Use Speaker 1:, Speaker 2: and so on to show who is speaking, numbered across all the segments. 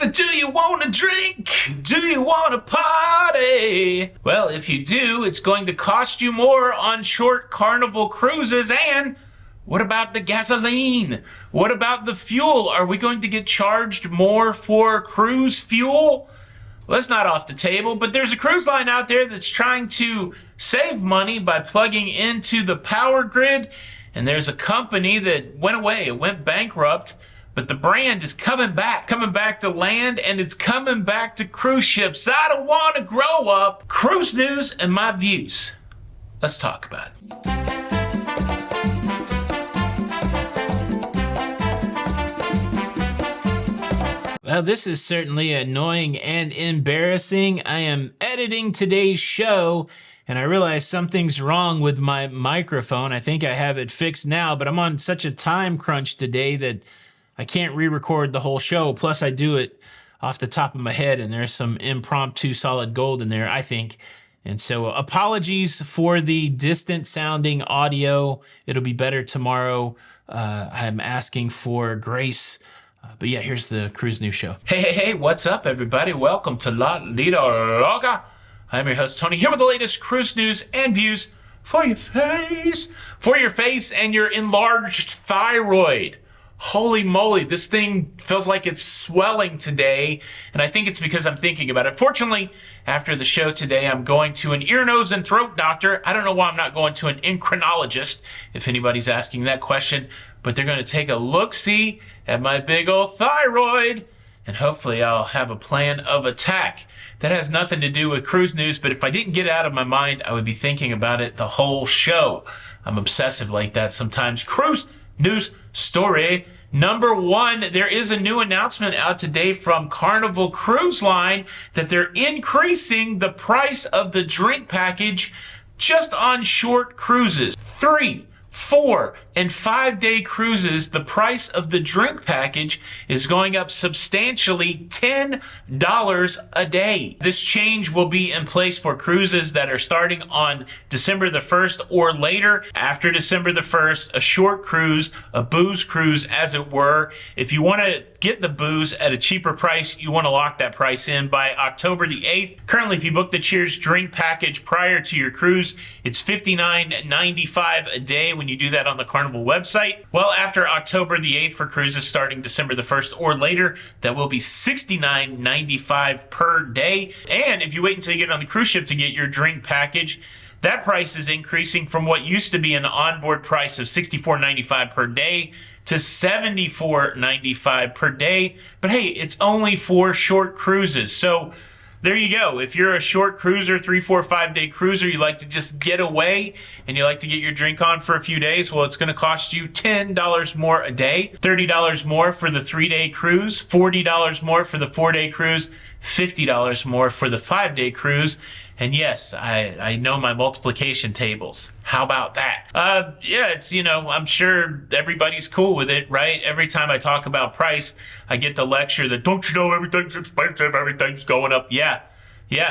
Speaker 1: So do you want to drink? Do you want to party? Well, if you do, it's going to cost you more on short Carnival cruises. And what about the gasoline? What about the fuel? Are we going to get charged more for cruise fuel? Well, that's not off the table, but there's a cruise line out there that's trying to save money by plugging into the power grid. And there's a company that went away, it went bankrupt, but the brand is coming back to land, and it's coming back to cruise ships. I don't want to grow up. Cruise news and my views. Let's talk about it. Well, this is certainly annoying and embarrassing. I am editing today's show, and I realize something's wrong with my microphone. I think I have it fixed now, but I'm on such a time crunch today that I can't re-record the whole show. Plus, I do it off the top of my head, and there's some impromptu solid gold in there, I think. And so apologies for the distant sounding audio. It'll be better tomorrow. I'm asking for grace. But yeah, here's the Cruise News Show. Hey, what's up, everybody? Welcome to Lido, Loca. I'm your host, Tony, here with the latest cruise news and views for your face. For your face and your enlarged thyroid. Holy moly, this thing feels like it's swelling today, and I think it's because I'm thinking about it. Fortunately, after the show today, I'm going to an ear, nose, and throat doctor. I don't know why I'm not going to an endocrinologist, if anybody's asking that question, but they're going to take a look-see at my big old thyroid, and hopefully I'll have a plan of attack. That has nothing to do with cruise news, but if I didn't get it out of my mind, I would be thinking about it the whole show. I'm obsessive like that sometimes. Cruise news story number one. There is a new announcement out today from Carnival Cruise Line that they're increasing the price of the drink package just on short cruises. 3, 4, and 5-day cruises, the price of the drink package is going up substantially, $10 a day. This change will be in place for cruises that are starting on December the 1st or later. After December the 1st, a short cruise, a booze cruise as it were. If you want to get the booze at a cheaper price, you want to lock that price in by October the 8th. Currently, if you book the Cheers drink package prior to your cruise, it's $59.95 a day when you do that on the Carnival website. Well, after October the 8th for cruises starting December the 1st or later, that will be $69.95 per day. And if you wait until you get on the cruise ship to get your drink package, that price is increasing from what used to be an onboard price of $64.95 per day to $74.95 per day. But hey, it's only for short cruises. So there you go. If you're a short cruiser, 3, 4, 5-day cruiser, you like to just get away and you like to get your drink on for a few days, well, it's going to cost you $10 more a day, $30 more for the 3-day cruise, $40 more for the 4-day cruise, $50 more for the 5-day cruise. And yes, I know my multiplication tables. How about that? Yeah, it's, I'm sure everybody's cool with it, right? Every time I talk about price, I get the lecture that, don't you know everything's expensive, everything's going up. Yeah,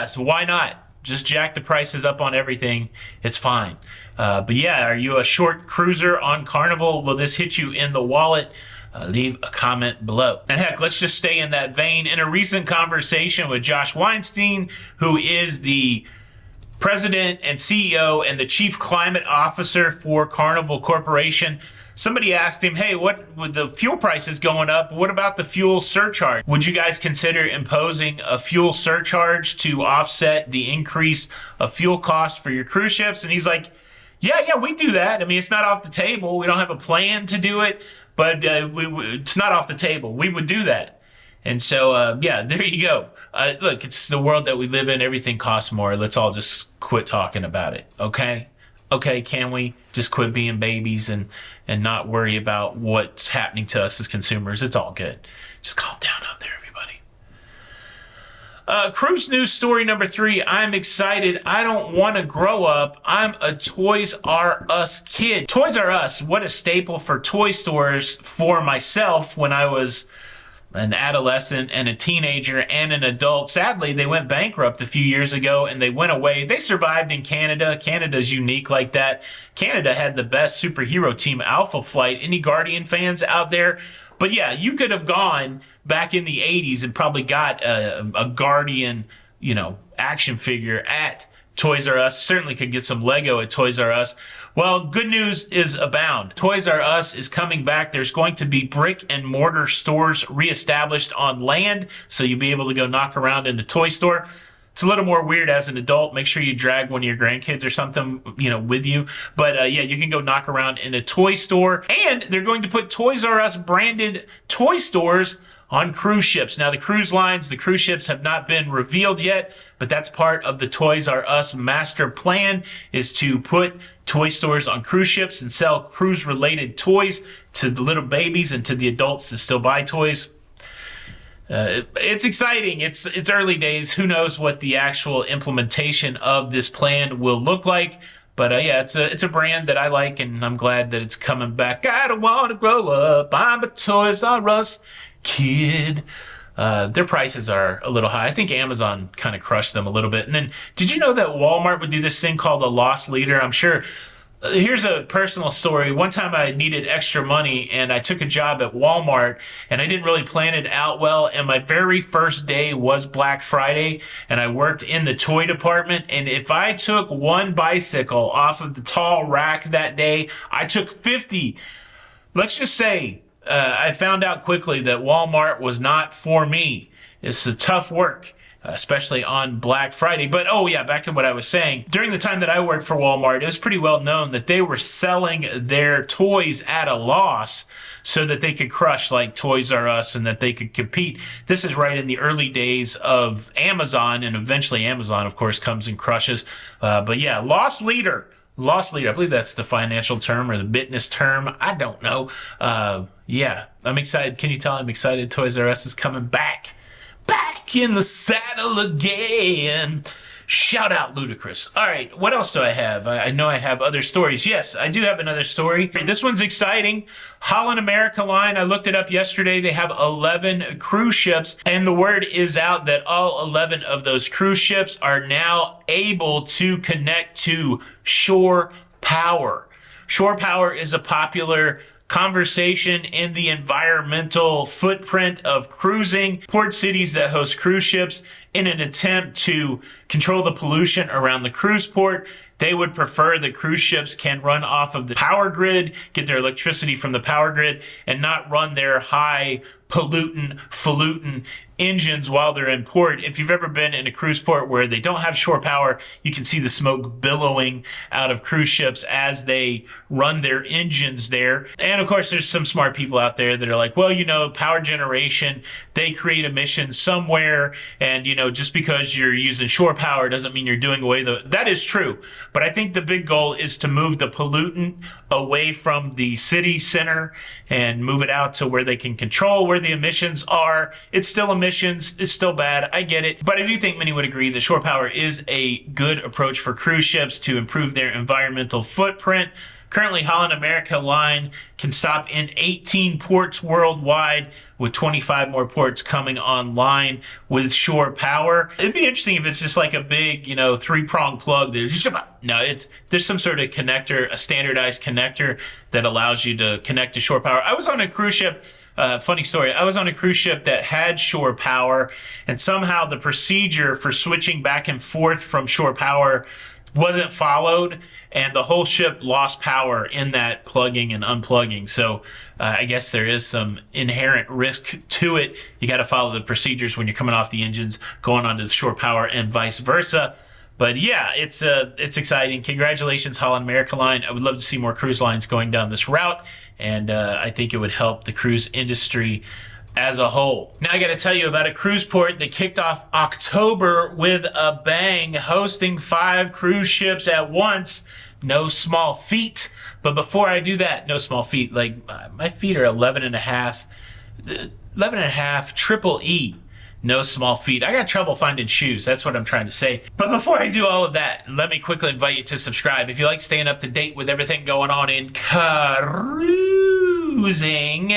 Speaker 1: so why not? Just jack the prices up on everything. It's fine. But yeah, are you a short cruiser on Carnival? Will this hit you in the wallet? Leave a comment below. And heck, let's just stay in that vein. In a recent conversation with Josh Weinstein, who is the president and CEO and the chief climate officer for Carnival Corporation, somebody asked him, hey, what with the fuel prices going up, what about the fuel surcharge? Would you guys consider imposing a fuel surcharge to offset the increase of fuel costs for your cruise ships? And he's like, yeah, we do that. I mean, it's not off the table. We don't have a plan to do it, but it's not off the table. We would do that. And so, yeah, there you go. Look, it's the world that we live in. Everything costs more. Let's all just quit talking about it, okay? Okay, can we just quit being babies and not worry about what's happening to us as consumers? It's all good. Just calm down out there, everybody. Cruise news story number 3. I'm excited. I don't want to grow up. I'm a Toys R Us kid. Toys R Us, what a staple for toy stores for myself when I was an adolescent and a teenager and an adult. Sadly, they went bankrupt a few years ago and they went away. They survived in Canada. Canada's unique like that. Canada had the best superhero team, Alpha Flight. Any Guardian fans out there? But yeah, you could have gone back in the 80s and probably got a Guardian, action figure at Toys R Us. Certainly could get some Lego at Toys R Us. Well, good news is abound. Toys R Us is coming back. There's going to be brick and mortar stores reestablished on land, so you'll be able to go knock around in the toy store. It's a little more weird as an adult. Make sure you drag one of your grandkids or something, with you. But yeah, you can go knock around in a toy store. And they're going to put Toys R Us branded toy stores on cruise ships. Now, the cruise ships have not been revealed yet, but that's part of the Toys R Us master plan, is to put toy stores on cruise ships and sell cruise-related toys to the little babies and to the adults that still buy toys. It's exciting. It's early days. Who knows what the actual implementation of this plan will look like? But yeah, it's a brand that I like, and I'm glad that it's coming back. I don't want to grow up. I'm a Toys R Us kid. Their prices are a little high. I think Amazon kind of crushed them a little bit. And then, did you know that Walmart would do this thing called a loss leader? I'm sure. Here's a personal story. One time I needed extra money and I took a job at Walmart and I didn't really plan it out well. And my very first day was Black Friday and I worked in the toy department. And if I took one bicycle off of the tall rack that day, I took 50. Let's just say I found out quickly that Walmart was not for me. It's a tough work, especially on Black Friday. But oh yeah, back to what I was saying. During the time that I worked for Walmart, it was pretty well known that they were selling their toys at a loss so that they could crush like Toys R Us and that they could compete. This is right in the early days of Amazon, and eventually Amazon, of course, comes and crushes. But yeah, loss leader. Loss leader. I believe that's the financial term or the business term. I don't know. Yeah, I'm excited. Can you tell I'm excited? Toys R Us is coming back. Back in the saddle again. Shout out Ludacris. All right, what else do I have? I know I have other stories. Yes, I do have another story. This one's exciting. Holland America Line, I looked it up yesterday. They have 11 cruise ships, and the word is out that all 11 of those cruise ships are now able to connect to shore power. Shore power is a popular conversation in the environmental footprint of cruising. Port cities that host cruise ships, in an attempt to control the pollution around the cruise port, they would prefer that cruise ships can run off of the power grid, get their electricity from the power grid, and not run their high falutin engines while they're in port. If you've ever been in a cruise port where they don't have shore power, you can see the smoke billowing out of cruise ships as they run their engines there. And of course, there's some smart people out there that are like, well, power generation, they create emissions somewhere, and just because you're using shore power doesn't mean you're doing away that is true. But I think the big goal is to move the pollutant away from the city center and move it out to where they can control where the emissions are. It's still emissions. It's still bad. I get it. But I do think many would agree that shore power is a good approach for cruise ships to improve their environmental footprint. Currently, Holland America Line can stop in 18 ports worldwide, with 25 more ports coming online with shore power. It'd be interesting if it's just like a big, three-prong plug. There's some sort of connector, a standardized connector that allows you to connect to shore power. I was on a cruise ship. Funny story. I was on a cruise ship that had shore power, and somehow the procedure for switching back and forth from shore power wasn't followed, and the whole ship lost power in that plugging and unplugging. So I guess there is some inherent risk to it. You got to follow the procedures when you're coming off the engines, going onto the shore power, and vice versa. But yeah, it's exciting. Congratulations, Holland America Line. I would love to see more cruise lines going down this route, and I think it would help the cruise industry as a whole. Now I got to tell you about a cruise port that kicked off October with a bang, hosting 5 cruise ships at once. No small feat. But before I do that, no small feat. Like, my feet are 11 and a half triple E. No small feat. I got trouble finding shoes. That's what I'm trying to say. But before I do all of that, let me quickly invite you to subscribe. If you like staying up to date with everything going on in cruising,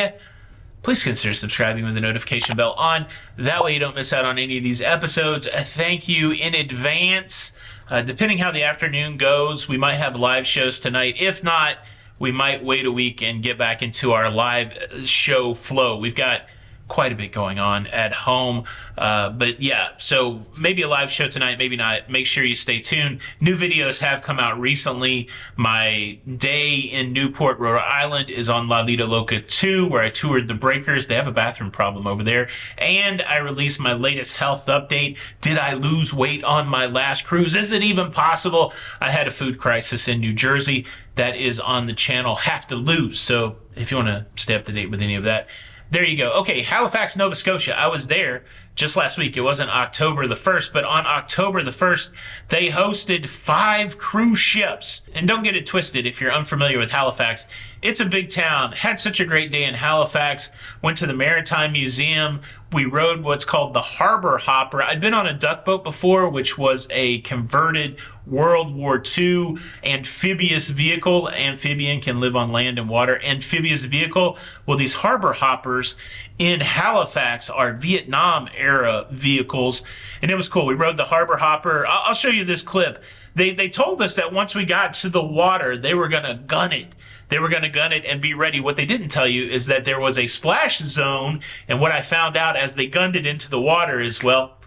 Speaker 1: please consider subscribing with the notification bell on. That way you don't miss out on any of these episodes. Thank you in advance. Depending how the afternoon goes, we might have live shows tonight. If not, we might wait a week and get back into our live show flow. We've got quite a bit going on at home. But yeah, so maybe a live show tonight, maybe not. Make sure you stay tuned. New videos have come out recently. My day in Newport, Rhode Island is on Lido Loca 2, where I toured the Breakers. They have a bathroom problem over there. And I released my latest health update. Did I lose weight on my last cruise? Is it even possible? I had a food crisis in New Jersey. That is on the channel Have to Lose. So if you want to stay up to date with any of that, there you go. Okay, Halifax, Nova Scotia. I was there just last week. It wasn't October the 1st, but on October the 1st, they hosted 5 cruise ships. And don't get it twisted if you're unfamiliar with Halifax. It's a big town. Had such a great day in Halifax. Went to the Maritime Museum. We rode what's called the Harbor Hopper. I'd been on a duck boat before, which was a converted World War II amphibious vehicle. Amphibian can live on land and water. Amphibious vehicle. Well, these Harbor Hoppers in Halifax are Vietnam era vehicles, and it was cool. We rode the Harbor Hopper. I'll show you this clip. They told us that once we got to the water, they were going to gun it. They were going to gun it and be ready. What they didn't tell you is that there was a splash zone, and what I found out as they gunned it into the water is, well,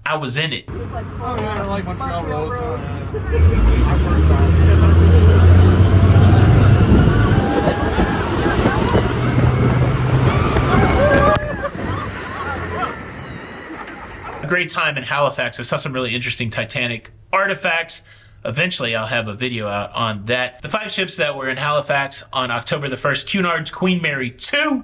Speaker 1: I was in it. A great time in Halifax. I saw some really interesting Titanic artifacts. Eventually, I'll have a video out on that. The 5 ships that were in Halifax on October the 1st, Cunard's Queen Mary 2,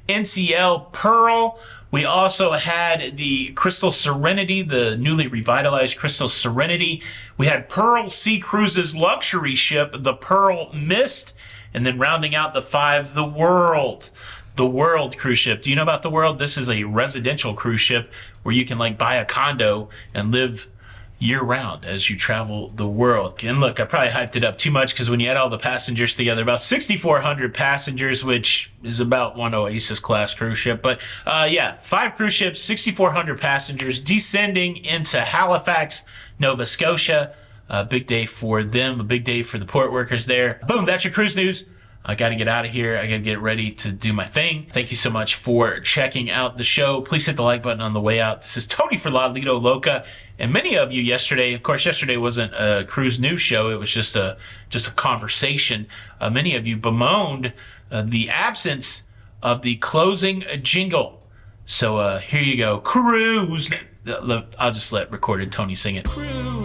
Speaker 1: NCL Pearl. We also had the Crystal Serenity, the newly revitalized Crystal Serenity. We had Pearl Sea Cruises luxury ship, the Pearl Mist. And then rounding out the 5, the World. The World cruise ship. Do you know about the World? This is a residential cruise ship where you can like buy a condo and live year-round as you travel the world. And look, I probably hyped it up too much because when you add all the passengers together, about 6,400 passengers, which is about one Oasis class cruise ship. But yeah, 5 cruise ships, 6,400 passengers descending into Halifax, Nova Scotia. A big day for them, a big day for the port workers there. Boom, that's your cruise news. I got to get out of here. I got to get ready to do my thing. Thank you so much for checking out the show. Please hit the like button on the way out. This is Tony for Lido Loca. And many of you yesterday, of course, yesterday wasn't a cruise news show. It was just a conversation. Many of you bemoaned the absence of the closing jingle. So here you go. Cruise. I'll just let recorded Tony sing it. Cruise.